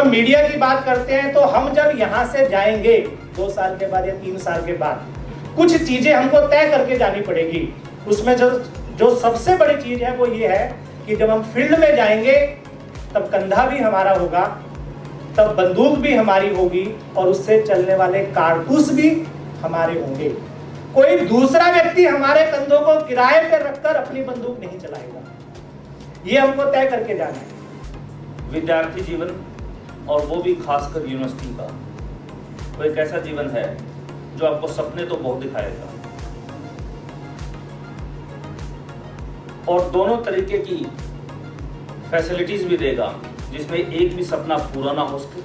हम मीडिया की बात करते हैं तो हम जब यहाँ से जाएंगे 2 साल के बाद या 3 साल के बाद, कुछ चीजें हमको तय करके जानी पड़ेगी। उसमें जो सबसे बड़ी चीज है वो ये है कि जब हम फील्ड में जाएंगे तब कंधा भी हमारा होगा, तब बंदूक भी हमारी होगी और उससे चलने वाले कारतूस भी हमारे होंगे। कोई दूसरा व्यक्ति हमारे कंधों को किराए पर रखकर अपनी बंदूक नहीं चलाएगा। ये हमको तय करके जाना है। विद्यार्थी जीवन और वो भी खासकर यूनिवर्सिटी का, वो एक ऐसा जीवन है जो आपको सपने तो बहुत दिखाएगा और दोनों तरीके की फैसिलिटीज भी देगा, जिसमें एक भी सपना पूरा ना हो सके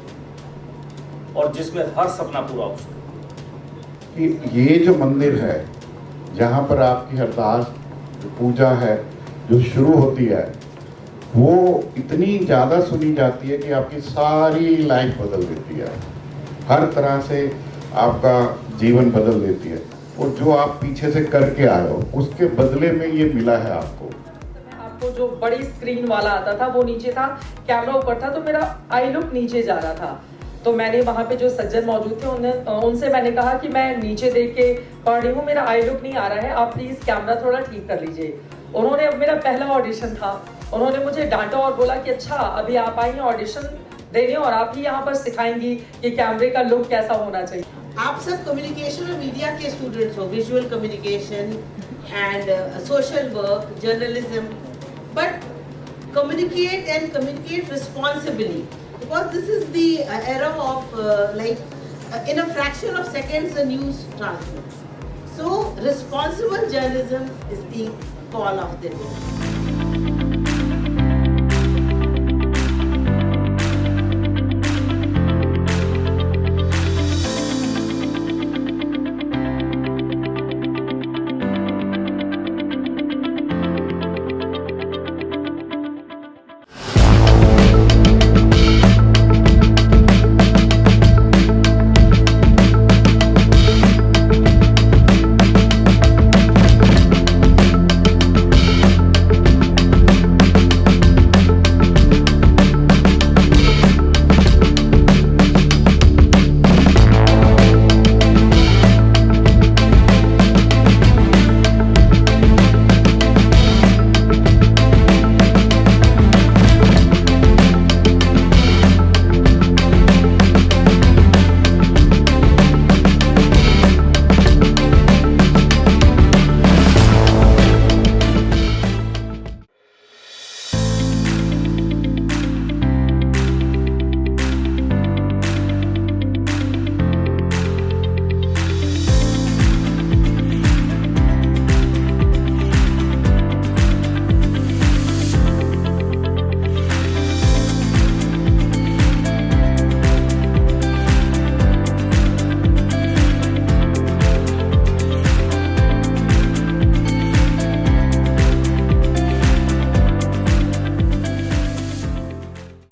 और जिसमें हर सपना पूरा हो सके। कि ये जो मंदिर है जहाँ पर आपकी अरदास पूजा है जो शुरू होती है वो इतनी ज़्यादा सुनी जाती है कि आपकी सारी लाइफ बदल देती है, हर तरह से आपका जीवन बदल देती है। और जो आप पीछे से करके आए हो उसके बदले में ये मिला है आपको। आपको जो बड़ी स्क्रीन वाला आता था वो नीचे था, कैमरा ऊपर था, तो मेरा आई लुक नीचे जा रहा था। तो मैंने वहाँ पे जो सज्जन मौजूद थे उनसे मैंने कहा कि मैं नीचे देख के पढ़ रही हूँ, मेरा आई लुक नहीं आ रहा है, आप प्लीज कैमरा थोड़ा ठीक कर लीजिए। उन्होंने, मेरा पहला ऑडिशन था, उन्होंने मुझे डांटा और बोला कि अच्छा अभी आप आई हैं ऑडिशन देने और आप ही यहाँ पर सिखाएंगी कि कैमरे का लुक कैसा होना चाहिए। आप सब कम्युनिकेशन और मीडिया के स्टूडेंट्स हो, visual communication and social work, journalism, but communicate responsibly, because this is the era of in a fraction of seconds the news transmits. So responsible journalism is the call of the day.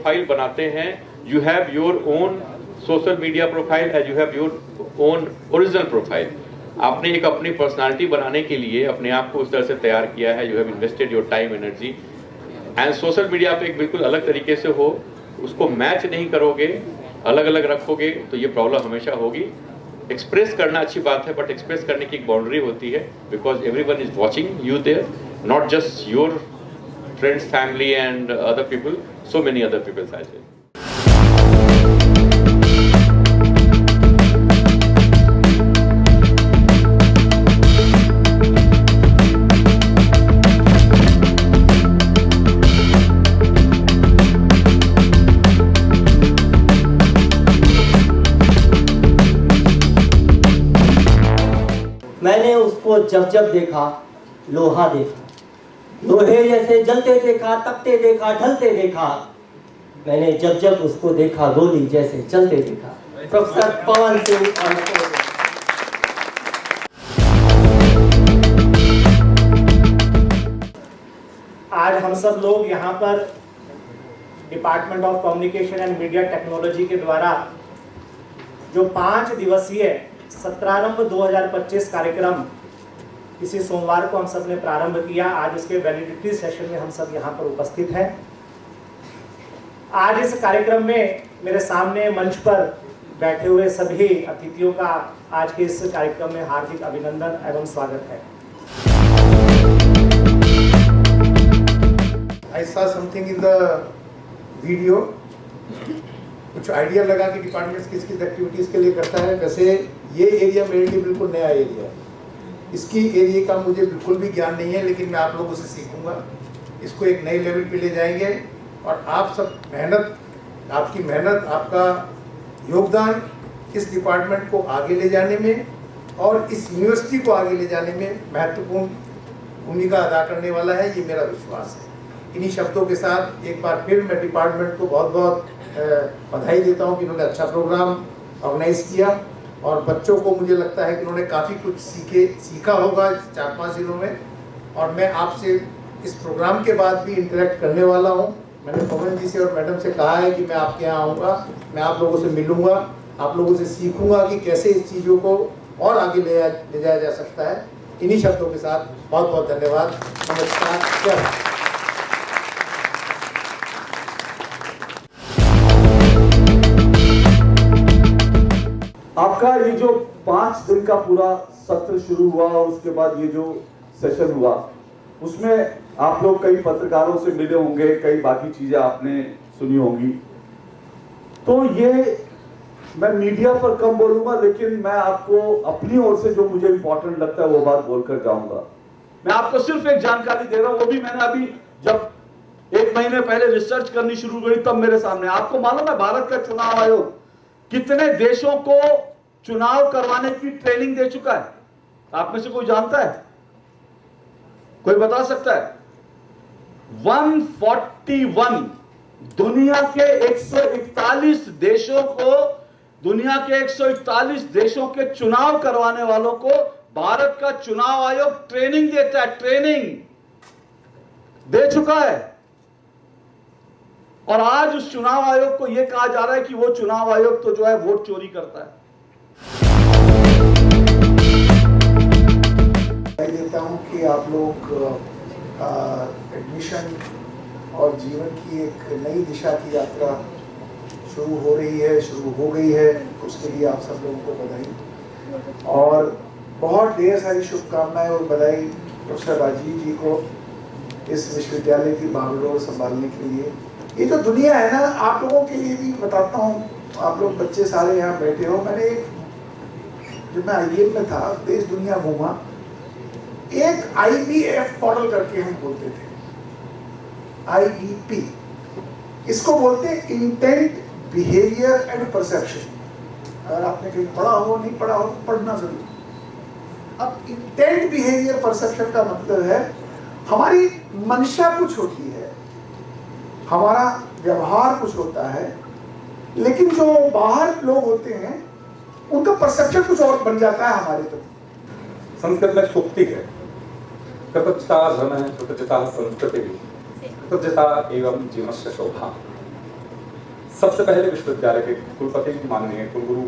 Profile बनाते हैं, you have your own social media profile as you have your own original profile. आपने एक अपनी personality बनाने के लिए अपने आप को उस तरह से तैयार किया है, you have invested your time energy and social media पे एक बिल्कुल अलग तरीके से हो, उसको मैच नहीं करोगे, अलग अलग रखोगे तो ये प्रॉब्लम हमेशा होगी। एक्सप्रेस करना अच्छी बात है, बट एक्सप्रेस करने की एक बाउंड्री होती है, because everyone is watching you there, not just your friends, family and other people, so many other people as well. मैंने उसको जब जब देखा लोहा देखा, लोहे जैसे जलते देखा, तपते देखा, ढलते देखा। मैंने जब जब उसको देखा गोली जैसे चलते देखा। प्रोफेसर पवन सिंह। आज हम सब लोग यहाँ पर department of communication and media technology के द्वारा जो 5 दिवसीय सत्रारंभ 2025 कार्यक्रम इसी सोमवार को हम सब ने प्रारंभ किया। आज उसके वैलिडिटी सेशन में हम सब यहाँ पर उपस्थित हैं। आज इस कार्यक्रम में मेरे सामने मंच पर बैठे हुए सभी अतिथियों का आज के इस कार्यक्रम में हार्दिक अभिनंदन एवं स्वागत है। I saw something in the video, कुछ आइडिया लगा कि डिपार्टमेंट्स किस किस एक्टिविटीज के लिए करता है। वैसे ये एरिया मेरे लिए बिल्कुल नया एरिया है, इसकी एरिया का मुझे बिल्कुल भी ज्ञान नहीं है, लेकिन मैं आप लोगों से सीखूंगा, इसको एक नए लेवल पे ले जाएंगे और आप सब मेहनत, आपकी मेहनत, आपका योगदान इस डिपार्टमेंट को आगे ले जाने में और इस यूनिवर्सिटी को आगे ले जाने में महत्वपूर्ण भूमिका अदा करने वाला है, ये मेरा विश्वास है। इन्हीं शब्दों के साथ एक बार फिर मैं डिपार्टमेंट को बहुत बहुत बधाई देता हूँ कि इन्होंने अच्छा प्रोग्राम ऑर्गेनाइज किया और बच्चों को मुझे लगता है कि उन्होंने काफ़ी कुछ सीखा होगा 4-5 दिनों में। और मैं आपसे इस प्रोग्राम के बाद भी इंटरेक्ट करने वाला हूँ। मैंने पवन जी से और मैडम से कहा है कि मैं आपके यहाँ आऊँगा, मैं आप लोगों से मिलूँगा, आप लोगों से सीखूँगा कि कैसे इस चीज़ों को और आगे ले जाया जा सकता है। इन्हीं शब्दों के साथ बहुत बहुत धन्यवाद। नमस्कार। जय। आपका ये जो 5 दिन का पूरा सत्र शुरू हुआ और उसके बाद ये जो सेशन हुआ, उसमें आप लोग कई पत्रकारों से मिले होंगे, कई बाकी चीजें आपने सुनी होंगी। तो ये मैं मीडिया पर कम बोलूंगा, लेकिन मैं आपको अपनी ओर से जो मुझे इंपॉर्टेंट लगता है वो बात बोलकर जाऊंगा। मैं आपको सिर्फ एक जानकारी दे रहा हूं, वो भी मैंने अभी जब 1 महीने पहले रिसर्च करनी शुरू करी तब मेरे सामने। आपको मालूम है भारत का चुनाव आयोग कितने देशों को चुनाव करवाने की ट्रेनिंग दे चुका है? आप में से कोई जानता है? कोई बता सकता है? 141 दुनिया के 141 देशों को, दुनिया के 141 देशों के चुनाव करवाने वालों को भारत का चुनाव आयोग ट्रेनिंग देता है, ट्रेनिंग दे चुका है। और आज उस चुनाव आयोग को यह कहा जा रहा है कि वो चुनाव आयोग तो जो है वोट चोरी करता है। मैं देता हूं कि आप लोग एडमिशन और जीवन की एक नई दिशा की यात्रा शुरू हो रही है, शुरू हो गई है, उसके लिए आप सब लोगों को बधाई और बहुत ढेर सारी शुभकामनाएं और बधाई प्रोफेसर राजीव जी को इस विश्वविद्यालय की बागडोर संभालने के लिए। ये जो दुनिया है ना, आप लोगों के लिए भी बताता हूँ, आप लोग बच्चे सारे यहाँ बैठे हो। मैंने जब मैं IBM में था, देश दुनिया घूमा, एक IBF मॉडल करके हम बोलते थे, IBP, इसको बोलते हैं इंटेंट, बिहेवियर एंड परसेप्शन। अगर आपने कहीं पढ़ा हो, नहीं पढ़ा हो, पढ़ना जरूर। अब इंटेंट, बिहेवियर, परसेप्शन का मतलब है हमारी मंशा कुछ होती है, हमारा व्यवहार कुछ होता है, लेकिन जो बाहर लोग होते हैं उनका परसेप्शन कुछ और बन जाता है हमारे प्रति। संस्कृत में सूक्ति है, कृतज्ञता धर्म है, कृतज्ञता संस्कृति, कृतज्ञता एवं जीवनस्य शोभा। सबसे पहले विश्वविद्यालय के कुलपति माननीय कुलगुरु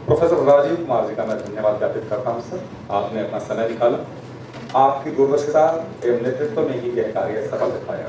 प्रोफेसर राजीव कुमार जी का मैं धन्यवाद ज्ञापित करता हूँ। सर, आपने अपना समय निकाला, आपकी दूरदर्शिता एवं नेतृत्व में ही यह कार्य सफल हो पाया।